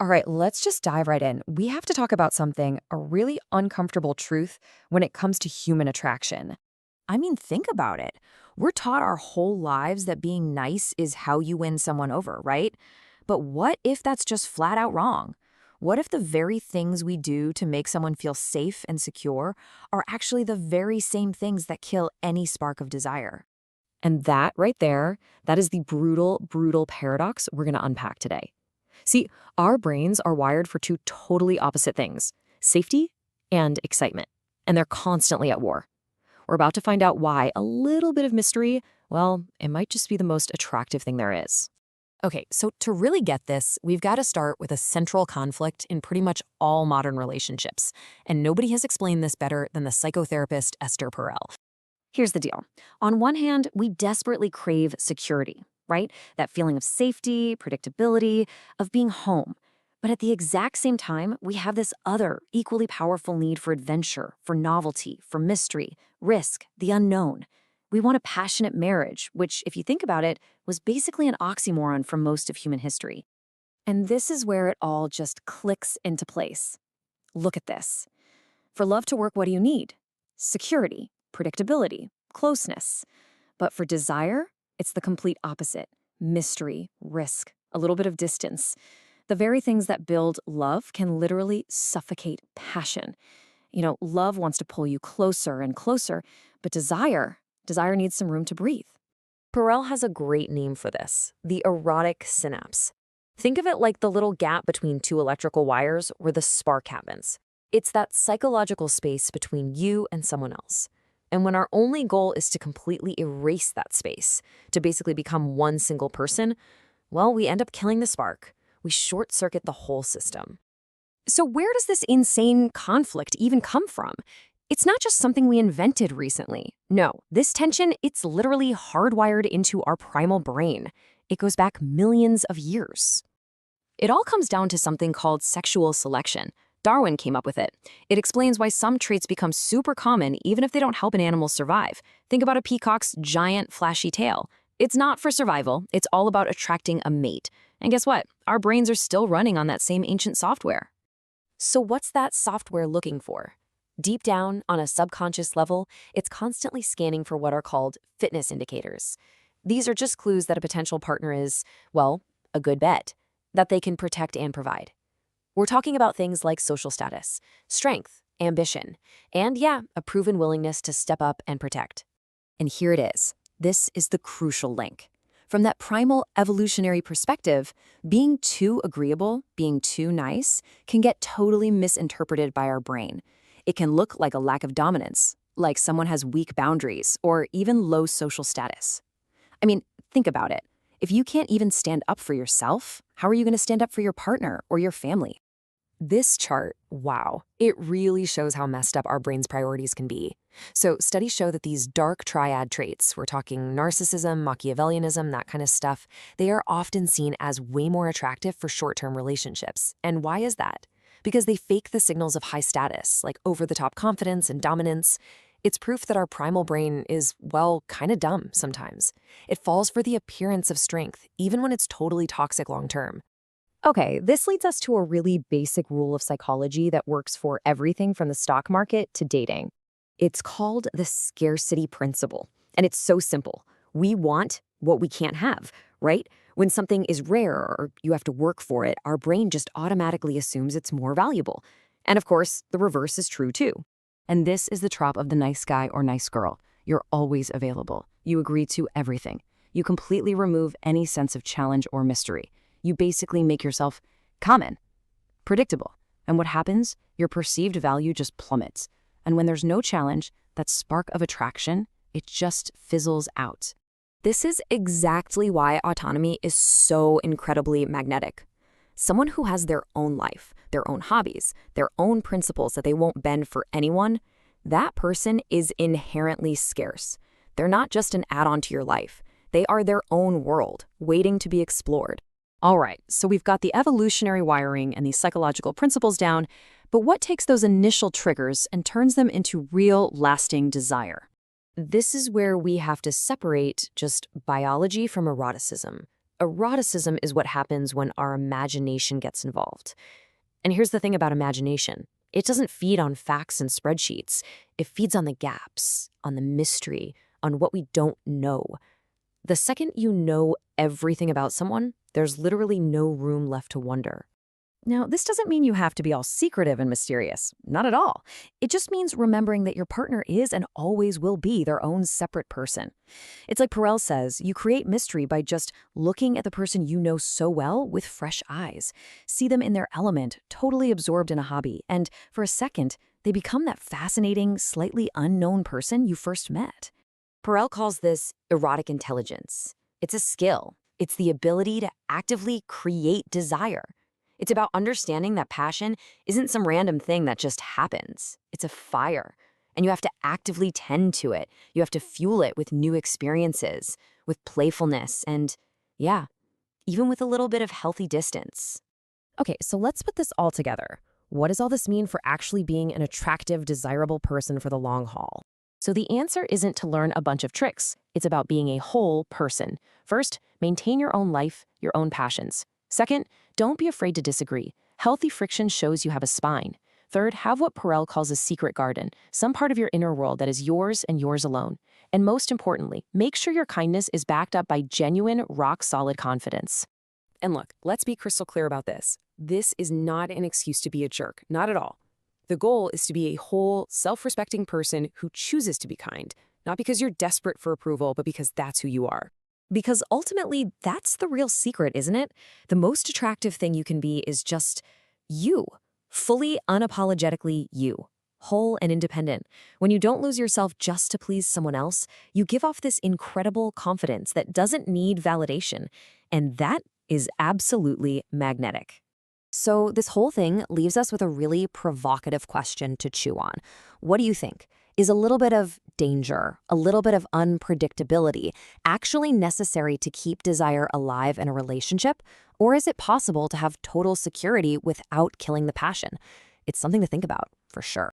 All right, let's just dive right in. We have to talk about something, a really uncomfortable truth when it comes to human attraction. I mean, think about it. We're taught our whole lives that being nice is how you win someone over, right? But what if that's just flat out wrong? What if the very things we do to make someone feel safe and secure are actually the very same things that kill any spark of desire? And that right there, that is the brutal, brutal paradox we're going to unpack today. See, our brains are wired for two totally opposite things: safety and excitement. And they're constantly at war. We're about to find out why a little bit of mystery, well, it might just be the most attractive thing there is. Okay, so to really get this, we've got to start with a central conflict in pretty much all modern relationships. And nobody has explained this better than the psychotherapist Esther Perel. Here's the deal. On one hand, we desperately crave security, right? That feeling of safety, predictability, of being home. But at the exact same time, we have this other, equally powerful need for adventure, for novelty, for mystery, risk, the unknown. We want a passionate marriage, which, if you think about it, was basically an oxymoron for most of human history. And this is where it all just clicks into place. Look at this. For love to work, what do you need? Security, predictability, closeness. But for desire, it's the complete opposite: mystery, risk, a little bit of distance. The very things that build love can literally suffocate passion. Love wants to pull you closer and closer, but desire needs some room to breathe. Perel has a great name for this: the erotic synapse. Think of it like the little gap between two electrical wires where the spark happens. It's that psychological space between you and someone else. And when our only goal is to completely erase that space, to basically become one single person, well, we end up killing the spark. We short-circuit the whole system. So where does this insane conflict even come from? It's not just something we invented recently. No, this tension, it's literally hardwired into our primal brain. It goes back millions of years. It all comes down to something called sexual selection. Darwin came up with it. It explains why some traits become super common even if they don't help an animal survive. Think about a peacock's giant, flashy tail. It's not for survival. It's all about attracting a mate. And guess what? Our brains are still running on that same ancient software. So what's that software looking for? Deep down, on a subconscious level, it's constantly scanning for what are called fitness indicators. These are just clues that a potential partner is, well, a good bet, that they can protect and provide. We're talking about things like social status, strength, ambition, and yeah, a proven willingness to step up and protect. And here it is. This is the crucial link. From that primal evolutionary perspective, being too agreeable, being too nice, can get totally misinterpreted by our brain. It can look like a lack of dominance, like someone has weak boundaries, or even low social status. I mean, think about it. If you can't even stand up for yourself, how are you going to stand up for your partner or your family? This chart, wow, it really shows how messed up our brain's priorities can be. So studies show that these dark triad traits, we're talking narcissism, Machiavellianism, that kind of stuff, they are often seen as way more attractive for short-term relationships. And why is that? Because they fake the signals of high status, like over-the-top confidence and dominance. It's proof that our primal brain is, well, kind of dumb sometimes. It falls for the appearance of strength, even when it's totally toxic long-term. Okay, this leads us to a really basic rule of psychology that works for everything from the stock market to dating. It's called the scarcity principle, and it's so simple. We want what we can't have, right? When something is rare or you have to work for it, our brain just automatically assumes it's more valuable. And of course, the reverse is true too. And this is the trop of the nice guy or nice girl. You're always available. You agree to everything. You completely remove any sense of challenge or mystery. You basically make yourself common, predictable. And what happens? Your perceived value just plummets. And when there's no challenge, that spark of attraction, it just fizzles out. This is exactly why autonomy is so incredibly magnetic. Someone who has their own life, their own hobbies, their own principles that they won't bend for anyone, that person is inherently scarce. They're not just an add-on to your life. They are their own world, waiting to be explored. All right, so we've got the evolutionary wiring and these psychological principles down, but what takes those initial triggers and turns them into real, lasting desire? This is where we have to separate just biology from eroticism. Eroticism is what happens when our imagination gets involved. And here's the thing about imagination. It doesn't feed on facts and spreadsheets. It feeds on the gaps, on the mystery, on what we don't know. The second you know everything about someone, there's literally no room left to wonder. Now, this doesn't mean you have to be all secretive and mysterious. Not at all. It just means remembering that your partner is and always will be their own separate person. It's like Perel says, you create mystery by just looking at the person you know so well with fresh eyes. See them in their element, totally absorbed in a hobby, and for a second, they become that fascinating, slightly unknown person you first met. Perel calls this erotic intelligence. It's a skill. It's the ability to actively create desire. It's about understanding that passion isn't some random thing that just happens. It's a fire, and you have to actively tend to it. You have to fuel it with new experiences, with playfulness, and yeah, even with a little bit of healthy distance. Okay, so let's put this all together. What does all this mean for actually being an attractive, desirable person for the long haul? So the answer isn't to learn a bunch of tricks. It's about being a whole person. First, maintain your own life, your own passions. Second, don't be afraid to disagree. Healthy friction shows you have a spine. Third, have what Perel calls a secret garden, some part of your inner world that is yours and yours alone. And most importantly, make sure your kindness is backed up by genuine, rock-solid confidence. And look, let's be crystal clear about this. This is not an excuse to be a jerk, not at all. The goal is to be a whole, self-respecting person who chooses to be kind, not because you're desperate for approval, but because that's who you are. Because ultimately, that's the real secret, isn't it? The most attractive thing you can be is just you, fully, unapologetically you, whole and independent. When you don't lose yourself just to please someone else, you give off this incredible confidence that doesn't need validation, and that is absolutely magnetic. So this whole thing leaves us with a really provocative question to chew on. What do you think? Is a little bit of danger, a little bit of unpredictability actually necessary to keep desire alive in a relationship? Or is it possible to have total security without killing the passion? It's something to think about, for sure.